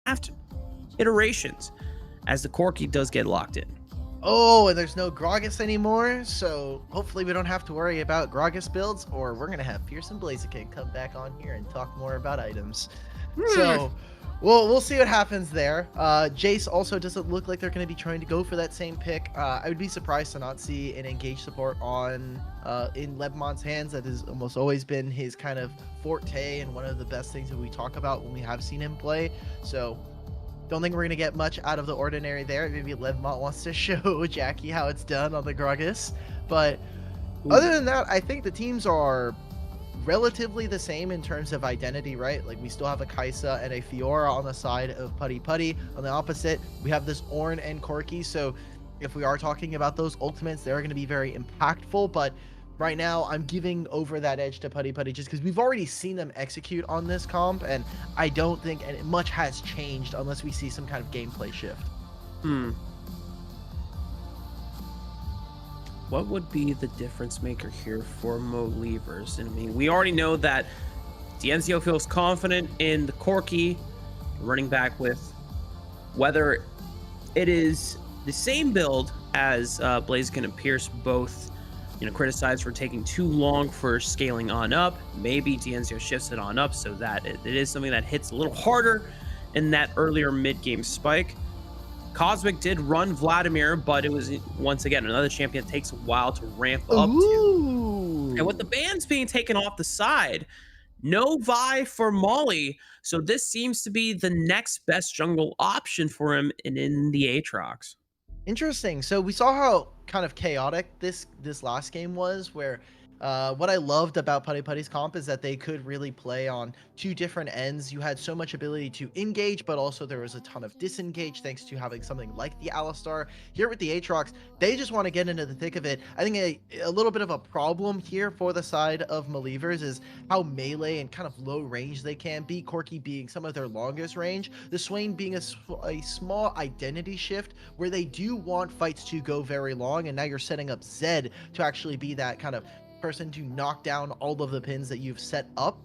draft iterations as the Corki does get locked in. Oh, and there's no Gragas anymore, so hopefully we don't have to worry about Gragas builds, or we're going to have Fearsome Blaziken come back on here and talk more about items. So we'll see what happens there. Jace also doesn't look like they're going to be trying to go for that same pick. I would be surprised to not see an engage support on in Lebmon's hands. That has almost always been his kind of forte and one of the best things that we talk about when we have seen him play. So don't think we're going to get much out of the ordinary there. Maybe Lebmont wants to show Jackie how it's done on the Gragas. But other than that, I think the teams are relatively the same in terms of identity, right? Like, we still have a Kaisa and a Fiora on the side of Puddi. On the opposite, we have this Ornn and Corki. So if we are talking about those ultimates, they're going to be very impactful. But right now, I'm giving over that edge to Puddi just because we've already seen them execute on this comp, and I don't think much has changed unless we see some kind of gameplay shift. What would be the difference maker here for MohLIEVERS? And I mean, we already know that JAMCo feels confident in the Corki running back with, whether it is the same build as Blaziken and Pierce, both criticized for taking too long for scaling on up. Maybe JAMCo shifts it on up so that it is something that hits a little harder in that earlier mid-game spike. Cosmic did run Vladimir, but it was, once again, another champion that takes a while to ramp up to. And with the bans being taken off the side, no Vi for Molly. So this seems to be the next best jungle option for him in the Aatrox. Interesting. So we saw how kind of chaotic this last game was, where what I loved about Puddi's comp is that they could really play on two different ends. You had so much ability to engage, but also there was a ton of disengage thanks to having something like the Alistar. Here with the Aatrox, they just want to get into the thick of it. I think a little bit of a problem here for the side of MohLIEVERS is how melee and kind of low range they can be. Corki being some of their longest range, the Swain being a small identity shift where they do want fights to go very long, and now you're setting up Zed to actually be that kind of person to knock down all of the pins that you've set up.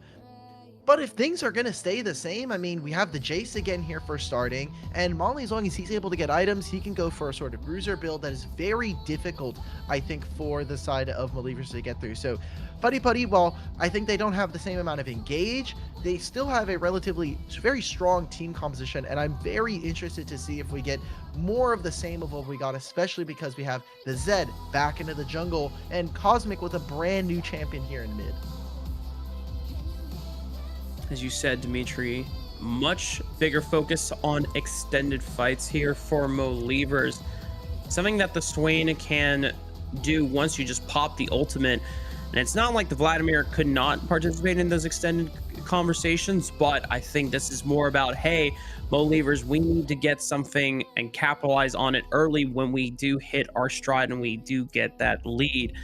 But if things are going to stay the same, I mean, we have the Jace again here for starting, and Molly, as long as he's able to get items, he can go for a sort of bruiser build that is very difficult, I think, for the side of MohLIEVERS to get through. So Puddi, while I think they don't have the same amount of engage, they still have a relatively very strong team composition, and I'm very interested to see if we get more of the same of what we got, especially because we have the Zed back into the jungle and Cosmic with a brand new champion here in mid. As you said, Dimitri, much bigger focus on extended fights here for MohLIEVERS. Something that the Swain can do once you just pop the ultimate. And it's not like the Vladimir could not participate in those extended conversations, but I think this is more about, hey, MohLIEVERS, we need to get something and capitalize on it early when we do hit our stride and we do get that lead.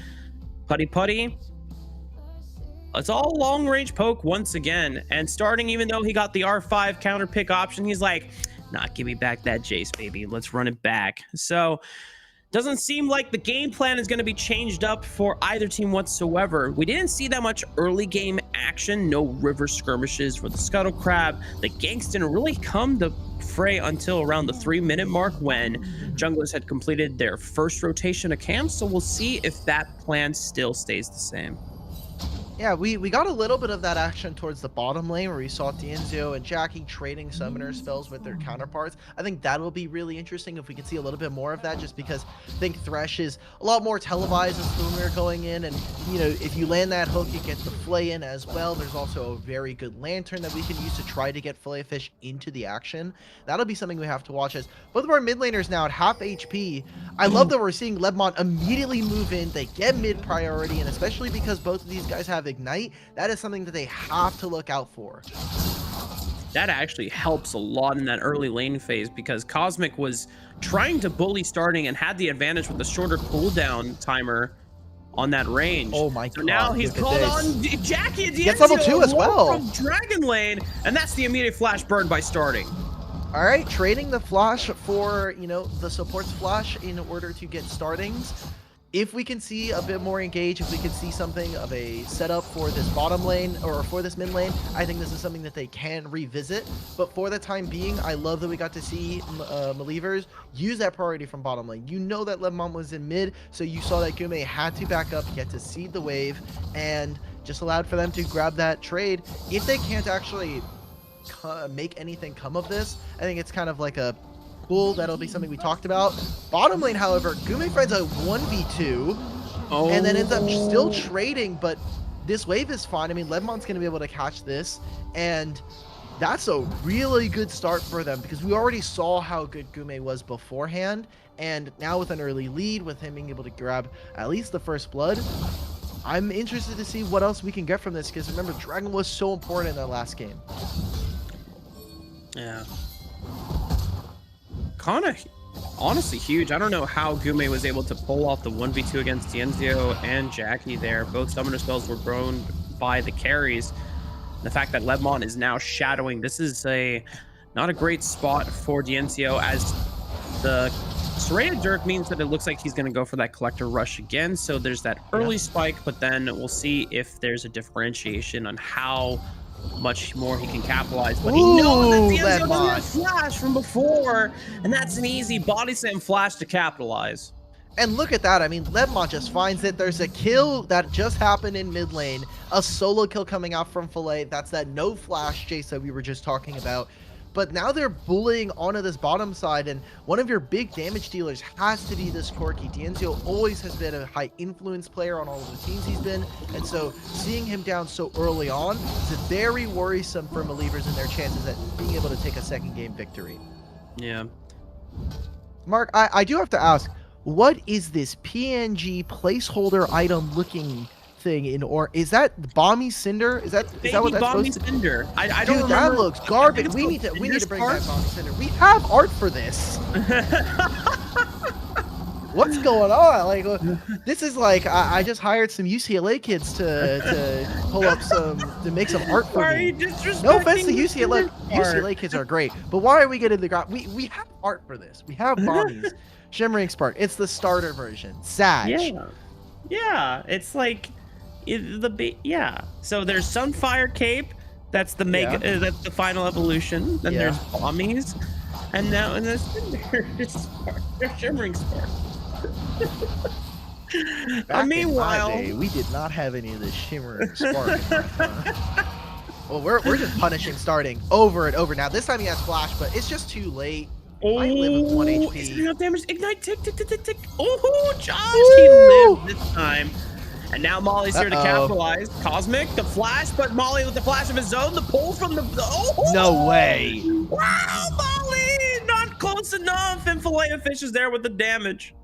Puddi, it's all long range poke once again, and starting, even though he got the R5 counter pick option, he's like, nah, give me back that Jace, baby, let's run it back. So doesn't seem like the game plan is going to be changed up for either team whatsoever. We didn't see that much early game action, no river skirmishes for the Scuttle Crab. The ganks didn't really come to fray until around the 3-minute mark when junglers had completed their first rotation of camps, so we'll see if that plan still stays the same. Yeah, we got a little bit of that action towards the bottom lane where we saw JAMCo and Jackie trading summoner spells with their counterparts. I think that'll be really interesting if we can see a little bit more of that, just because I think Thresh is a lot more televised as when we're going in, and if you land that hook, you get the flay in as well. There's also a very good lantern that we can use to try to get Fillet Fish into the action. That'll be something we have to watch, as both of our mid laners now at half HP. I love that we're seeing Lebmont immediately move in. They get mid priority, and especially because both of these guys have Ignite, that is something that they have to look out for. That actually helps a lot in that early lane phase, because Cosmic was trying to bully starting and had the advantage with the shorter cooldown timer on that range. Oh my god. So now he's called on Jackie and gets level 2 as well from Dragon Lane, and that's the immediate flash burn by starting. All right, trading the flash for, the support's flash in order to get startings. if we can see a bit more engaged, if we can see something of a setup for this bottom lane or for this mid lane, I think this is something that they can revisit. But for the time being, I love that we got to see MohLIEVERS use that priority from bottom lane. You know that Lebmont was in mid, so you saw that Gume had to back up, get to seed the wave, and just allowed for them to grab that trade. If they can't actually make anything come of this, I think it's kind of like a cool, that'll be something we talked about. Bottom lane, however, Gume finds a 1v2 and then ends up still trading, but this wave is fine. I mean, Lebmont's going to be able to catch this, and that's a really good start for them because we already saw how good Gume was beforehand, and now with an early lead, with him being able to grab at least the first blood, I'm interested to see what else we can get from this, because remember, Dragon was so important in that last game. Yeah. Kind of honestly huge. I don't know how Gume was able to pull off the 1v2 against JAMCo and Jackie there. Both summoner spells were grown by the carries. The fact that Lebmont is now shadowing, this is not a great spot for JAMCo, as the Serrated Dirk means that it looks like he's going to go for that collector rush again. So there's that early spike, but then we'll see if there's a differentiation on how much more he can capitalize. But he knows that JAMCo doesn't have flash from before, and that's an easy body slam flash to capitalize. And look at that. I mean, Lebmont just finds it. There's a kill that just happened in mid lane. A solo kill coming out from Filet. That's that no flash chase that we were just talking about. But now they're bullying onto this bottom side, and one of your big damage dealers has to be this Corki. JAMCo always has been a high influence player on all of the teams he's been, and so seeing him down so early on is very worrisome for MohLIEVERS and their chances at being able to take a second game victory. Yeah. Mark, I do have to ask, what is this PNG placeholder item looking thing in, or is that Bomby Cinder? Is that what that's supposed to be? Cinder. I don't Dude, remember. that looks garbage. We need to bring back Bomby Cinder. We have art for this. What's going on? Like, this is like I just hired some UCLA kids to pull up to make some art for me. No offense to UCLA. UCLA kids are great, but why are we getting the we have art for this. We have Bombies. Shimmering Spark. It's the starter version. Sag. Yeah. It's like so there's Sunfire Cape, that's the that's the final evolution. Then there's Bombies, and now there's Shimmering Spark. Meanwhile, in my day, we did not have any of this Shimmering Spark. Well, we're just punishing starting over and over. Now this time he has flash, but it's just too late. I live with 1 HP. Is there enough damage? Ignite, tick, tick, tick, tick, tick. Oh, Josh, he lived this time. And now Molly's here to capitalize. Cosmic, the flash, but Molly with the flash of his own, the pull from the... No way. Wow, Molly! Not close enough, and Filet of Fish is there with the damage.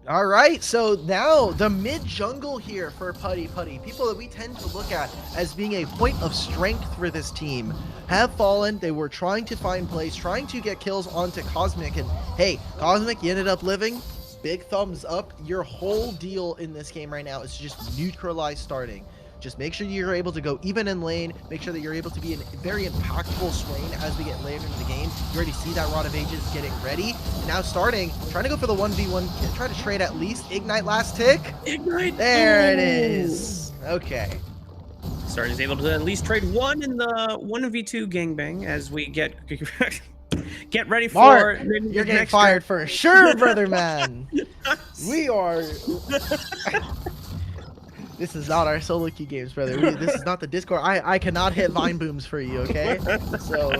All right, so now the mid jungle here for Puddi, people that we tend to look at as being a point of strength for this team, have fallen. They were trying to find plays, trying to get kills onto Cosmic, and hey, Cosmic, you ended up living. Big thumbs up. Your whole deal in this game right now is just neutralize starting. Just make sure you're able to go even in lane. Make sure that you're able to be a very impactful Swain as we get later into the game. You already see that Rod of Ages getting ready. And now starting, trying to go for the 1v1, try to trade at least. Ignite last tick. Ignite. There it is. Okay. Starting is able to at least trade one in the 1v2 gangbang as we get ready for... Mark, you're getting fired for sure, brother man. We are... This is not our solo key games, brother. This is not the Discord. I cannot hit vine booms for you, okay? So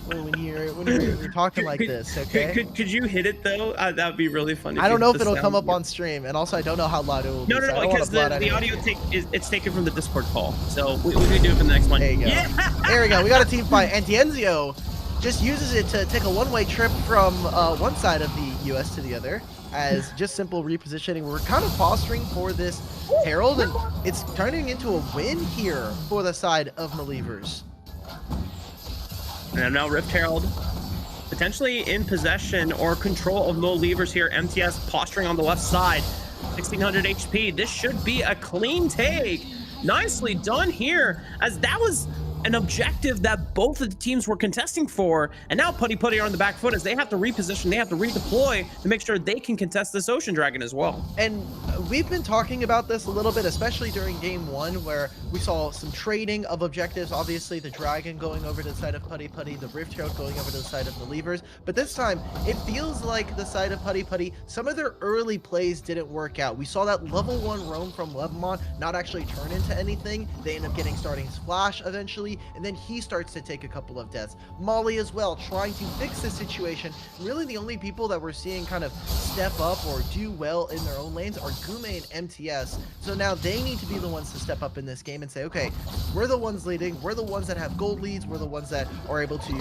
when you're talking like this, okay? Could you hit it though? That would be really funny. I don't know if it'll come up on stream, and also I don't know how loud it will be. No, because the audio it's taken from the Discord call, so we can do it for the next one. There you go. Yeah. There we go. We got a team fight, and JAMCo just uses it to take a one-way trip from one side of the US to the other, as just simple repositioning. We're kind of fostering for this Herald, and it's turning into a win here for the side of MohLIEVERS. And now Rift Herald potentially in possession or control of MohLIEVERS here. MTS posturing on the left side, 1600 HP. This should be a clean take. Nicely done here, as that was an objective that both of the teams were contesting for. And now Puddi are on the back foot as they have to reposition, they have to redeploy to make sure they can contest this Ocean Dragon as well. And we've been talking about this a little bit, especially during game one, where we saw some trading of objectives. Obviously, the Dragon going over to the side of Puddi, the Rift Herald going over to the side of MohLIEVERS. But this time, it feels like the side of Puddi, some of their early plays didn't work out. We saw that level 1 roam from Lemon not actually turn into anything. They end up getting starting Splash eventually, and then he starts to take a couple of deaths. Molly as well, trying to fix the situation. Really, the only people that we're seeing kind of step up or do well in their own lanes are Gume and MTS. So now they need to be the ones to step up in this game and say, okay, we're the ones leading, we're the ones that have gold leads, we're the ones that are able to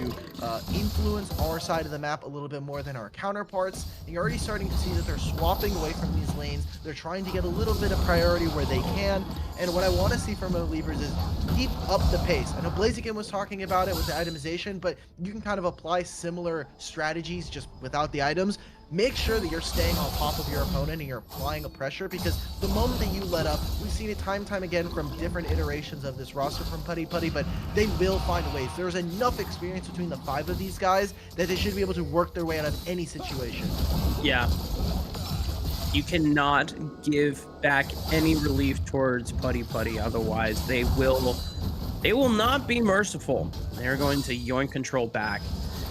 influence our side of the map a little bit more than our counterparts. And you're already starting to see that they're swapping away from these lanes. They're trying to get a little bit of priority where they can. And what I want to see from MohLIEVERS is keep up the pace. I know Blaziken was talking about it with the itemization, but you can kind of apply similar strategies just without the items. Make sure that you're staying on top of your opponent and you're applying a pressure, because the moment that you let up, we've seen it time and time again from different iterations of this roster from Puddi, but they will find ways. There's enough experience between the 5 of these guys that they should be able to work their way out of any situation. Yeah. You cannot give back any relief towards Puddi, otherwise they will not be merciful. They're going to yoink control back.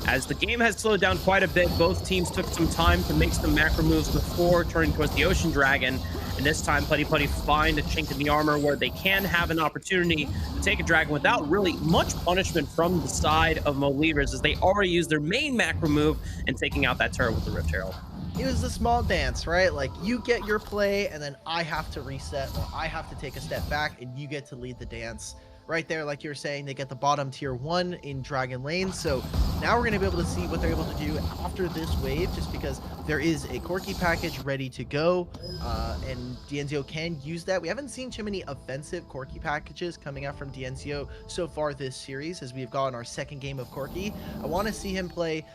As the game has slowed down quite a bit, both teams took some time to make some macro moves before turning towards the Ocean Dragon. And this time, Puddi find a chink in the armor where they can have an opportunity to take a dragon without really much punishment from the side of MohLIEVERS, as they already used their main macro move and taking out that turret with the Rift Herald. It was a small dance, right? Like, you get your play, and then I have to reset, or I have to take a step back, and you get to lead the dance. Right there, like you're saying, they get the bottom tier 1 in Dragon Lane. So now we're going to be able to see what they're able to do after this wave, just because there is a Corki package ready to go, and JAMCo can use that. We haven't seen too many offensive Corki packages coming out from JAMCo so far this series, as we've gotten our second game of Corki. I want to see him play,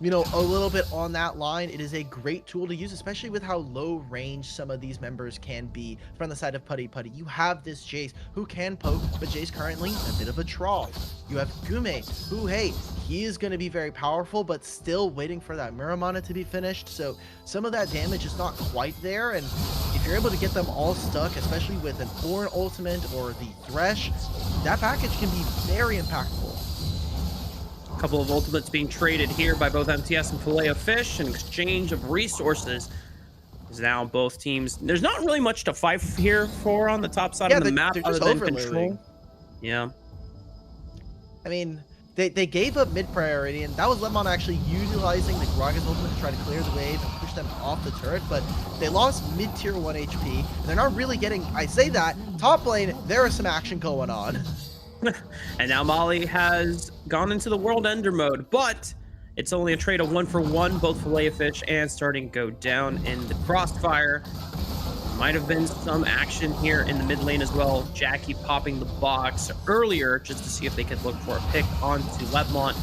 you know, a little bit on that line. It is a great tool to use, especially with how low range some of these members can be from the side of Puddi. You have this Jace who can poke, but Jace currently a bit of a troll. You have Gume, who, hey, he is going to be very powerful, but still waiting for that Muramana to be finished. So some of that damage is not quite there. And if you're able to get them all stuck, especially with an Ornn ultimate or the Thresh, that package can be very impactful. Couple of ultimates being traded here by both MTS and Filet-O-Fish in exchange of resources. Is now both teams, there's not really much to fight here for on the top side of the map other than control. Yeah, I mean, they gave up mid priority, and that was Lemon actually utilizing the Gragas ultimate to try to clear the wave and push them off the turret, but they lost mid tier 1 HP, and they're not really getting, I say that, top lane, there is some action going on. And now Molly has gone into the World Ender mode, but it's only a trade of 1-for-1. Both Filet-O-Fish and starting to go down in the crossfire. Might have been some action here in the mid lane as well. Jackie popping the box earlier just to see if they could look for a pick onto Lemon.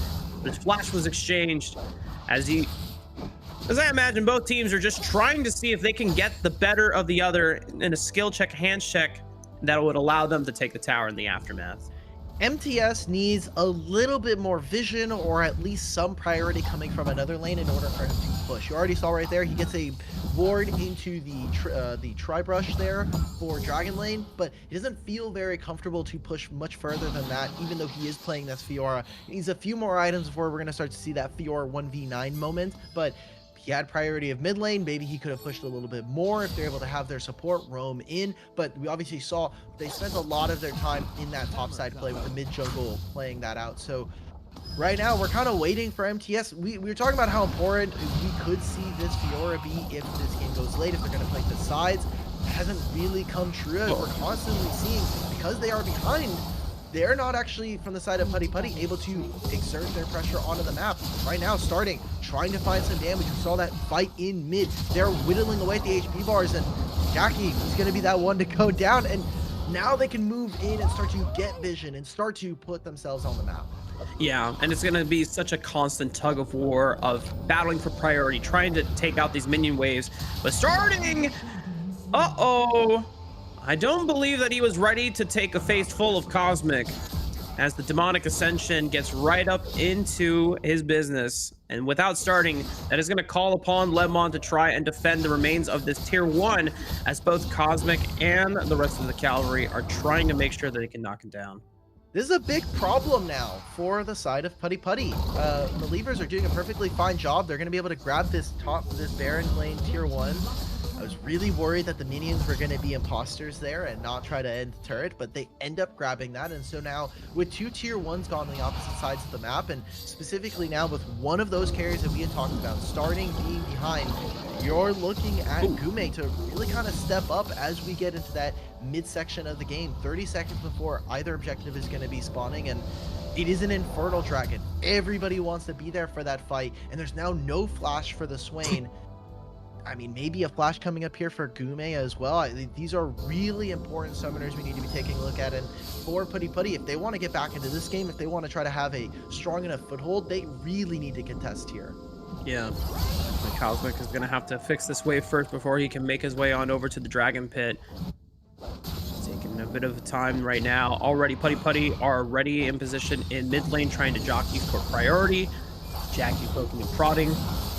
But his flash was exchanged as I imagine both teams are just trying to see if they can get the better of the other in a skill check, hands check that would allow them to take the tower in the aftermath. MTS needs a little bit more vision, or at least some priority coming from another lane in order for him to push. You already saw right there, he gets a ward into the tri-brush there for Dragon Lane, but he doesn't feel very comfortable to push much further than that, even though he is playing this Fiora. He needs a few more items before we're going to start to see that Fiora 1v9 moment, but he had priority of mid lane. Maybe he could have pushed a little bit more if they're able to have their support roam in, but we obviously saw they spent a lot of their time in that top side play with the mid jungle playing that out. So right now we're kind of waiting for MTS. We were talking about how important we could see this Fiora be if this game goes late, if they're going to play the sides. It hasn't really come true, as we're constantly seeing, because they are behind, they're not actually, from the side of Puddi, able to exert their pressure onto the map. Right now, trying to find some damage. We saw that fight in mid. They're whittling away at the HP bars, and Jackie is going to be that one to go down. And now they can move in and start to get vision and start to put themselves on the map. Yeah, and it's going to be such a constant tug of war of battling for priority, trying to take out these minion waves. But starting... Uh-oh. I don't believe that he was ready to take a face full of Cosmic. as the demonic ascension gets right up into his business. And without starting, that is going to call upon Lemon to try and defend the remains of this tier 1, as both Cosmic and the rest of the cavalry are trying to make sure that they can knock him down. This is a big problem now for the side of Puddi. MohLIEVERS are doing a perfectly fine job. They're going to be able to grab this Baron lane tier 1. I was really worried that the minions were going to be imposters there and not try to end the turret, but they end up grabbing that. And so now with 2 tier 1s gone on the opposite sides of the map, and specifically now with one of those carries that we had talked about starting being behind, you're looking at Gume to really kind of step up as we get into that midsection of the game, 30 seconds before either objective is going to be spawning. And it is an Infernal Dragon. Everybody wants to be there for that fight, and there's now no flash for the Swain. I mean, maybe a flash coming up here for Gume as well. These are really important summoners we need to be taking a look at. And for Puddi, if they want to get back into this game, if they want to try to have a strong enough foothold, they really need to contest here. Yeah, the Cosmic is going to have to fix this wave first before he can make his way on over to the Dragon Pit. Taking a bit of time right now. Already, Puddi are already in position in mid lane, trying to jockey for priority. Jackie poking and prodding,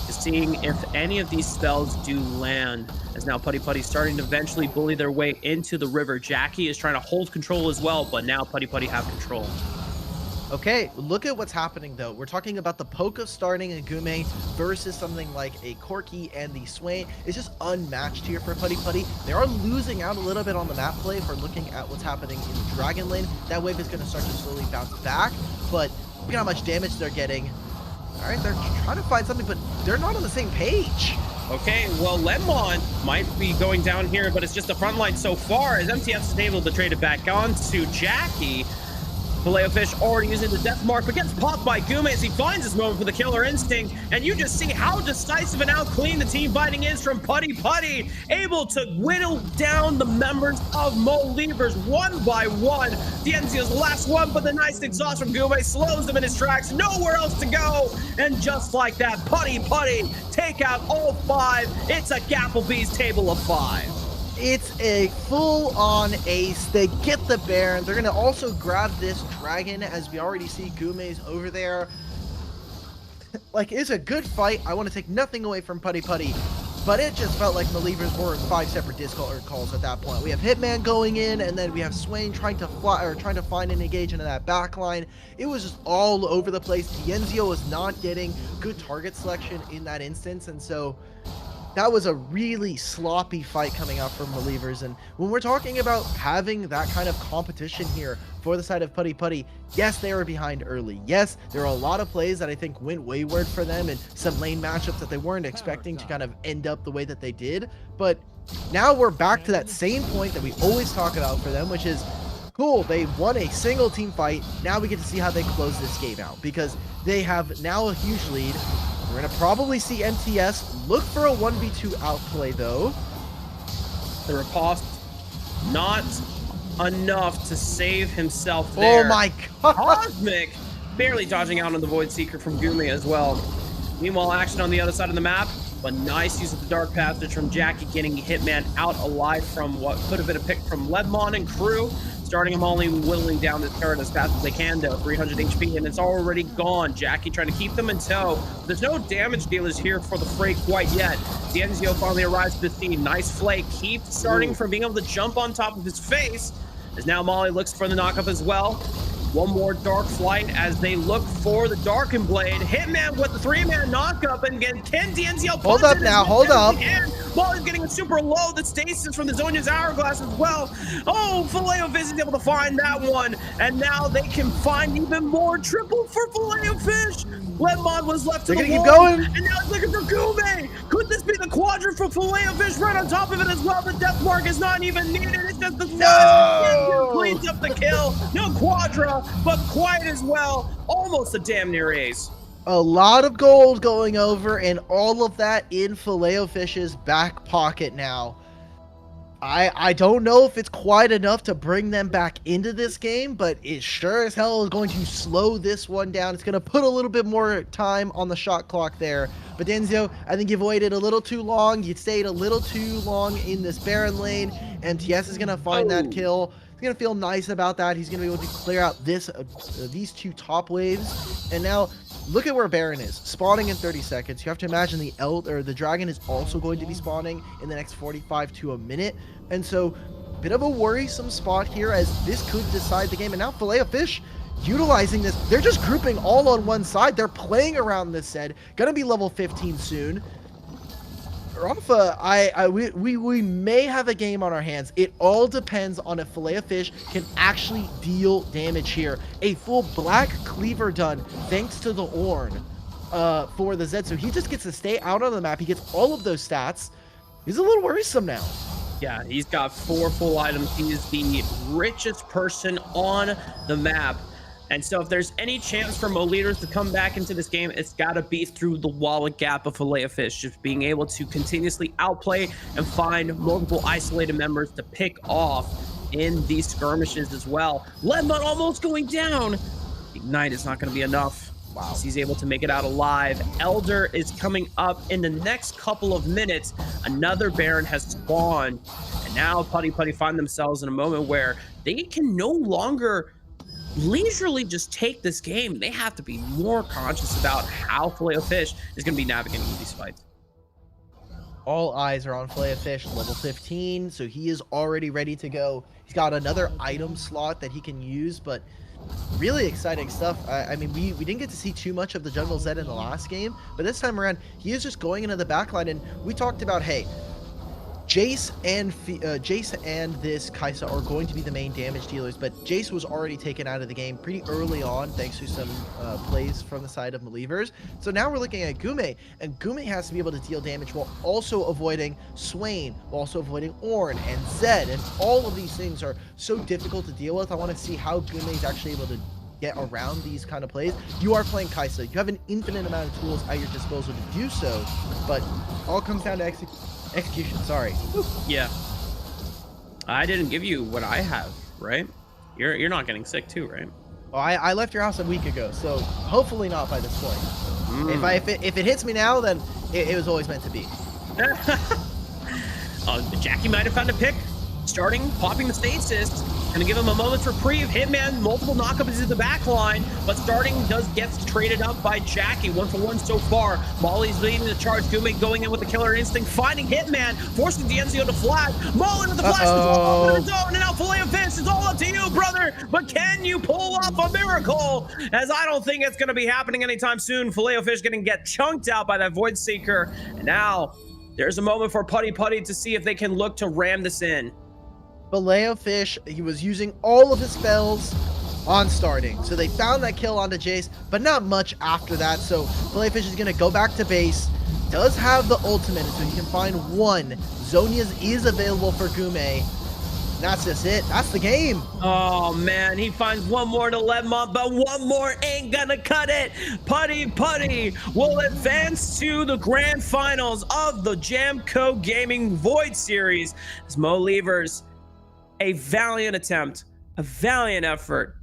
seeing if any of these spells do land, as now Puddi starting to eventually bully their way into the river. Jackie is trying to hold control as well, but now Puddi have control. Okay, look at what's happening though. We're talking about the poke of starting a Gume versus something like a Corki and the Swain. It's just unmatched here for Puddi. They are losing out a little bit on the map play for looking at what's happening in the Dragon lane. That wave is going to start to slowly bounce back, but look at how much damage they're getting. All right, they're trying to find something, but they're not on the same page. Okay, well, Lemon might be going down here, but it's just the front line so far, as MTS is able to trade it back on to Jackie. Filet-O-Fish already using the death mark, but gets popped by Gume as he finds his moment for the killer instinct. And you just see how decisive and how clean the team fighting is from Puddi, able to whittle down the members of MohLIEVERS one by one. Dienzio's last one, but the nice exhaust from Gume slows him in his tracks, nowhere else to go. And just like that, Puddi take out all 5. It's a Gapplebee's table of 5. It's a full-on ace. They get the Baron. They're going to also grab this Dragon, as we already see Gume's over there. Like, it's a good fight. I want to take nothing away from Puddi, but it just felt like MohLIEVERS were in 5 separate Discord calls at that point. We have Hitman going in, and then we have Swain trying to find and engage into that backline. It was just all over the place. Dienzio was not getting good target selection in that instance, and so that was a really sloppy fight coming out from MohLIEVERS. And when we're talking about having that kind of competition here for the side of Puddi, yes, they were behind early. Yes, there are a lot of plays that I think went wayward for them and some lane matchups that they weren't expecting to kind of end up the way that they did. But now we're back to that same point that we always talk about for them, which is, cool, they won a single team fight. Now we get to see how they close this game out, because they have now a huge lead. We're going to probably see MTS look for a 1v2 outplay, though. The riposte, not enough to save himself there. Oh my god! Cosmic barely dodging out on the Void Seeker from Gume as well. Meanwhile, action on the other side of the map, but nice use of the Dark Passage from Jackie, getting Hitman out alive from what could have been a pick from Ledmon and crew. Starting them only whittling down this turret as fast as they can, though. 300 HP, and it's already gone. Jackie trying to keep them in tow. There's no damage dealers here for the fray quite yet. Dienzio finally arrives to the scene. Nice flake. Keeps starting from being able to jump on top of his face, as now Molly looks for the knockup as well. One more Dark Flight as they look for the Darkened Blade. Hitman with the 3-man knockup, and again, can Dienzio hold up now, hold up. Molly's getting a super low. The stasis from the Zonya's Hourglass as well. Oh, Filet-O-Fish is able to find that one, and now they can find even more triple for Filet-O-Fish. Lemon was left to the wall, keep going, and now it's looking for Gume. Could this be the quadrant for Filet-O-Fish right on top of it as well? The death mark is not even needed. It's just the no! Cleans up the kill. No quadra, but quiet as well. Almost a damn near ace. A lot of gold going over, and all of that in Filet-O-Fish's back pocket now. I don't know if it's quite enough to bring them back into this game, but it sure as hell is going to slow this one down. It's going to put a little bit more time on the shot clock there. But Dienzio, I think you've waited a little too long. You stayed a little too long in this Baron lane. MTS is going to find that kill. It's gonna feel nice about that. He's gonna be able to clear out these 2 top waves. And now look at where Baron is, spawning in 30 seconds. You have to imagine the dragon is also going to be spawning in the next 45 to a minute. And so bit of a worrisome spot here, as this could decide the game. And now Filet-O-Fish utilizing this, they're just grouping all on one side. They're playing around this Zed, gonna be level 15 soon. Rafa, we may have a game on our hands. It all depends on if Filet-O-Fish can actually deal damage here. A full black cleaver done thanks to the Ornn for the Zed, so he just gets to stay out on the map. He gets all of those stats. He's a little worrisome now. Yeah, he's got 4 full items. He is the richest person on the map. And so if there's any chance for MohLIEVERS to come back into this game, it's got to be through the wallet gap of Filet-O-Fish, just being able to continuously outplay and find multiple isolated members to pick off in these skirmishes as well. Lemon almost going down. Ignite is not going to be enough. Wow. He's able to make it out alive. Elder is coming up in the next couple of minutes. Another Baron has spawned. And now Puddi find themselves in a moment where they can no longer leisurely just take this game. They have to be more conscious about how Filet-O-Fish is going to be navigating these fights. All eyes are on Filet-O-Fish, level 15, so he is already ready to go. He's got another item slot that he can use, but really exciting stuff. I mean, we didn't get to see too much of the Jungle Zed in the last game, but this time around, he is just going into the backline, and we talked about, hey, Jace and this Kai'Sa are going to be the main damage dealers, but Jace was already taken out of the game pretty early on thanks to some plays from the side of MohLIEVERS. So now we're looking at Gume, and Gume has to be able to deal damage while also avoiding Swain, while also avoiding Ornn and Zed, and all of these things are so difficult to deal with. I want to see how Gume is actually able to get around these kind of plays. You are playing Kai'Sa. You have an infinite amount of tools at your disposal to do so, but all comes down to execution, sorry. Yeah. I didn't give you what I have, right? You're not getting sick too, right? Well, I left your house a week ago, so hopefully not by this point. If it hits me now, then it was always meant to be. Jackie might have found a pick. Starting, popping the stasis. Gonna give him a moment's reprieve. Hitman, multiple knockups into the back line, but starting gets traded up by Jackie. 1 for 1 so far. Molly's leading the charge. Gume going in with the killer instinct, finding Hitman, forcing Dienzio to flash. Mullen with the flash on his own, and now Filet-O-Fish is all up to you, brother. But can you pull off a miracle? As I don't think it's gonna be happening anytime soon. Filet-O-Fish gonna get chunked out by that Void Seeker. And now there's a moment for Puddi to see if they can look to ram this in. Filet-O-Fish, he was using all of his spells on starting. So they found that kill onto Jace, but not much after that. So Filet-O-Fish is going to go back to base. Does have the ultimate, so he can find one. Zhonya's is available for Gume. That's just it. That's the game. Oh, man. He finds one more to let him up, but one more ain't gonna cut it. Puddi will advance to the grand finals of the JAMCo Gaming Void Series. As MohLIEVERS, a valiant attempt, a valiant effort,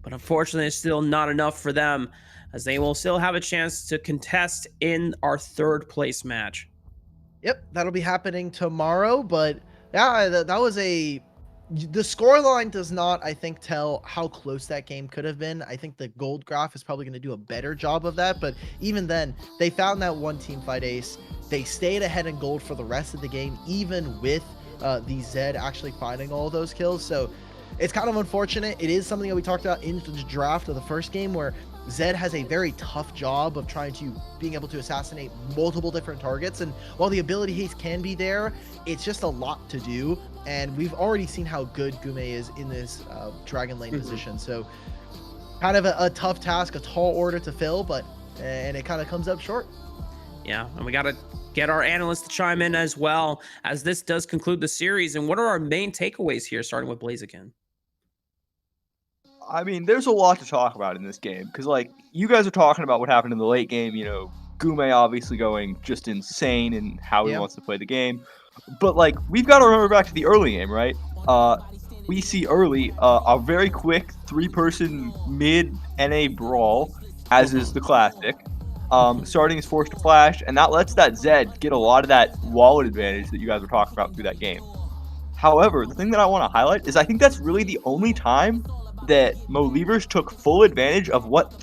but unfortunately it's still not enough for them, as they will still have a chance to contest in our 3rd place match. Yep, that'll be happening tomorrow, but yeah, that was the scoreline does not, I think, tell how close that game could have been. I think the gold graph is probably going to do a better job of that, but even then, they found that one team fight ace. They stayed ahead in gold for the rest of the game, even with the Zed actually finding all those kills. So it's kind of unfortunate. It is something that we talked about in the draft of the first game, where Zed has a very tough job of being able to assassinate multiple different targets. And while the ability haste can be there, it's just a lot to do. And we've already seen how good Gume is in this Dragon Lane position. So kind of a tough task, a tall order to fill, and it kind of comes up short. Yeah, and we got to get our analysts to chime in as well, as this does conclude the series. And what are our main takeaways here, starting with Blaziken? I mean, there's a lot to talk about in this game, because, like, you guys are talking about what happened in the late game, you know, Gume obviously going just insane in how he wants to play the game. But, like, we've got to remember back to the early game, right? We see early a very quick 3-person mid-NA brawl, as is the classic. Starting is forced to flash, and that lets that Zed get a lot of that wallet advantage that you guys were talking about through that game. However, the thing that I want to highlight is I think that's really the only time that MohLIEVERS took full advantage of what